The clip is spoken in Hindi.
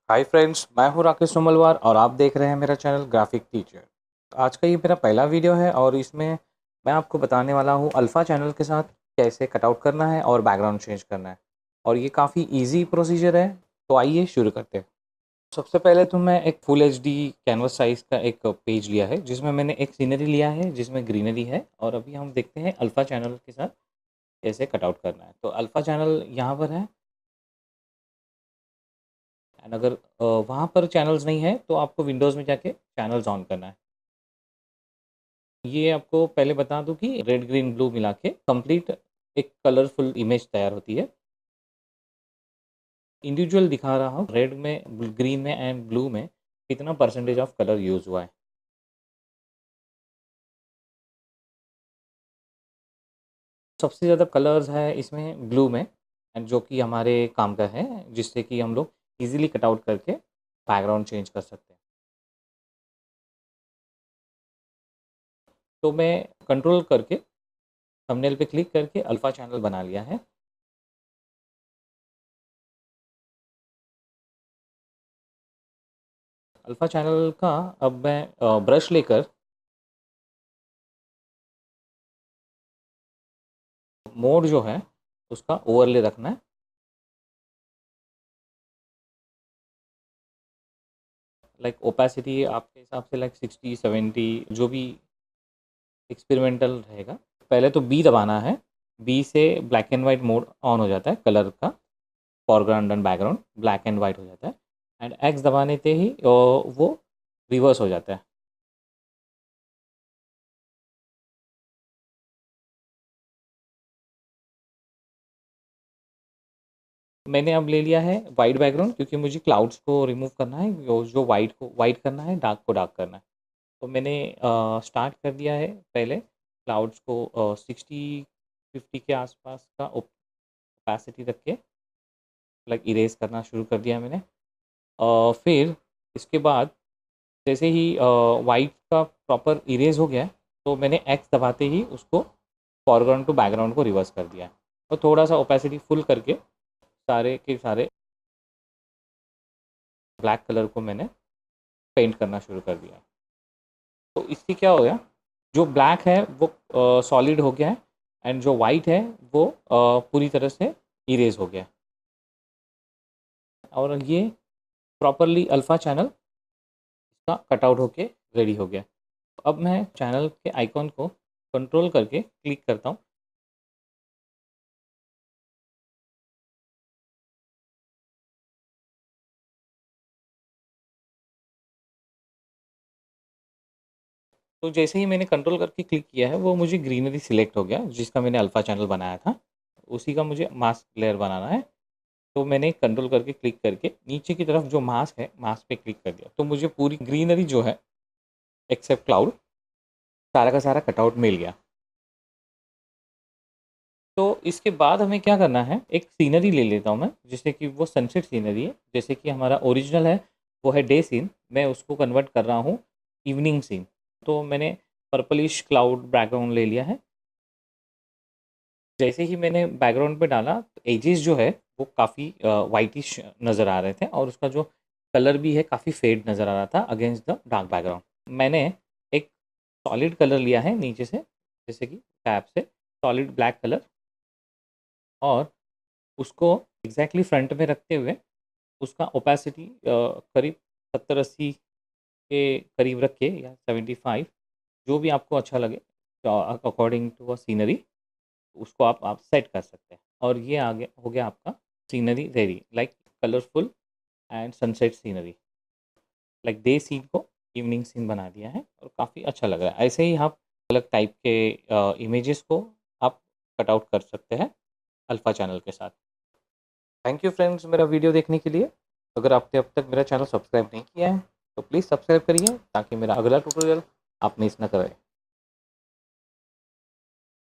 हाय फ्रेंड्स, मैं हूं राकेश सोमलवार और आप देख रहे हैं मेरा चैनल ग्राफिक टीचर। आज का ये मेरा पहला वीडियो है और इसमें मैं आपको बताने वाला हूं अल्फ़ा चैनल के साथ कैसे कटआउट करना है और बैकग्राउंड चेंज करना है। और ये काफ़ी इजी प्रोसीजर है, तो आइए शुरू करते हैं। सबसे पहले तो मैं एक फुल एचडी कैनवस साइज़ का एक पेज लिया है जिसमें मैंने एक सीनरी लिया है जिसमें ग्रीनरी है, और अभी हम देखते हैं अल्फ़ा चैनल के साथ कैसे कटआउट करना है। तो अल्फ़ा चैनल यहाँ पर है, एंड अगर वहाँ पर चैनल्स नहीं है तो आपको विंडोज़ में जाके चैनल्स ऑन करना है। ये आपको पहले बता दूँ कि रेड ग्रीन ब्लू मिला के कंप्लीट एक कलरफुल इमेज तैयार होती है। इंडिविजुअल दिखा रहा हूँ, रेड में, ग्रीन में एंड ब्लू में कितना परसेंटेज ऑफ कलर यूज़ हुआ है। सबसे ज़्यादा कलर्स है इसमें ब्लू में, एंड जो कि हमारे काम का है, जिससे कि हम लोग ईज़िली कट आउट करके बैकग्राउंड चेंज कर सकते हैं। तो मैं कंट्रोल करके थंबनेल पे क्लिक करके अल्फ़ा चैनल बना लिया है। अल्फ़ा चैनल का अब मैं ब्रश लेकर मोड जो है उसका ओवरले रखना है। लाइक ओपेसिटी आपके हिसाब से लाइक 60-70 जो भी एक्सपेरिमेंटल रहेगा। पहले तो बी दबाना है। बी से black and white mode on हो जाता है, कलर का foreground and background black and white हो जाता है। एंड एक्स दबाने से ही वो रिवर्स हो जाता है। मैंने अब ले लिया है वाइट बैकग्राउंड, क्योंकि मुझे क्लाउड्स को रिमूव करना है, जो वाइट को वाइट करना है, डार्क को डार्क करना है। तो मैंने स्टार्ट कर दिया है। पहले क्लाउड्स को 60-50 के आसपास का ओपेसिटी रख के लाइक इरेज करना शुरू कर दिया मैंने। फिर इसके बाद जैसे ही वाइट का प्रॉपर इरेज हो गया है, तो मैंने एक्स दबाते ही उसको फॉरग्राउंड टू बैकग्राउंड को रिवर्स कर दिया है, और थोड़ा सा ओपेसिटी फुल करके सारे के सारे ब्लैक कलर को मैंने पेंट करना शुरू कर दिया। तो इससे क्या हो गया, जो ब्लैक है वो सॉलिड हो गया है, एंड जो वाइट है वो पूरी तरह से इरेज हो गया है। और ये प्रॉपरली अल्फ़ा चैनल का कटआउट होके रेडी हो गया। अब मैं चैनल के आइकॉन को कंट्रोल करके क्लिक करता हूँ। तो जैसे ही मैंने कंट्रोल करके क्लिक किया है, वो मुझे ग्रीनरी सिलेक्ट हो गया जिसका मैंने अल्फ़ा चैनल बनाया था। उसी का मुझे मास्क लेयर बनाना है। तो मैंने कंट्रोल करके क्लिक करके नीचे की तरफ जो मास्क है, मास्क पे क्लिक कर दिया, तो मुझे पूरी ग्रीनरी जो है एक्सेप्ट क्लाउड सारा का सारा कटआउट मिल गया। तो इसके बाद हमें क्या करना है, एक सीनरी ले लेता हूँ मैं, जैसे कि वो सनसेट सीनरी है। जैसे कि हमारा ओरिजिनल है वो है डे सीन, मैं उसको कन्वर्ट कर रहा हूँ इवनिंग सीन। तो मैंने पर्पलिश क्लाउड बैकग्राउंड ले लिया है। जैसे ही मैंने बैकग्राउंड पे डाला, तो एजेस जो है वो काफ़ी वाइटिश नज़र आ रहे थे, और उसका जो कलर भी है काफ़ी फेड नज़र आ रहा था अगेंस्ट द डार्क बैकग्राउंड। मैंने एक सॉलिड कलर लिया है नीचे से, जैसे कि टैब से सॉलिड ब्लैक कलर, और उसको एग्जैक्टली फ्रंट में रखते हुए उसका ओपेसिटी करीब 70-80 के करीब रख के, या 75, जो भी आपको अच्छा लगे अकॉर्डिंग टू अ सीनरी, उसको आप सेट कर सकते हैं। और ये आगे हो गया आपका scenery ready, like colourful and sunset scenery. Like day scene को इवनिंग सीन बना दिया है, और काफ़ी अच्छा लग रहा है। ऐसे ही आप अलग टाइप के इमेजेस को आप कट आउट कर सकते हैं अल्फ़ा चैनल के साथ। थैंक यू फ्रेंड्स मेरा वीडियो देखने के लिए। अगर आपने अब तक मेरा चैनल सब्सक्राइब नहीं किया है तो प्लीज़ सब्सक्राइब करिए, ताकि मेरा अगला ट्यूटोरियल आप मिस ना करें।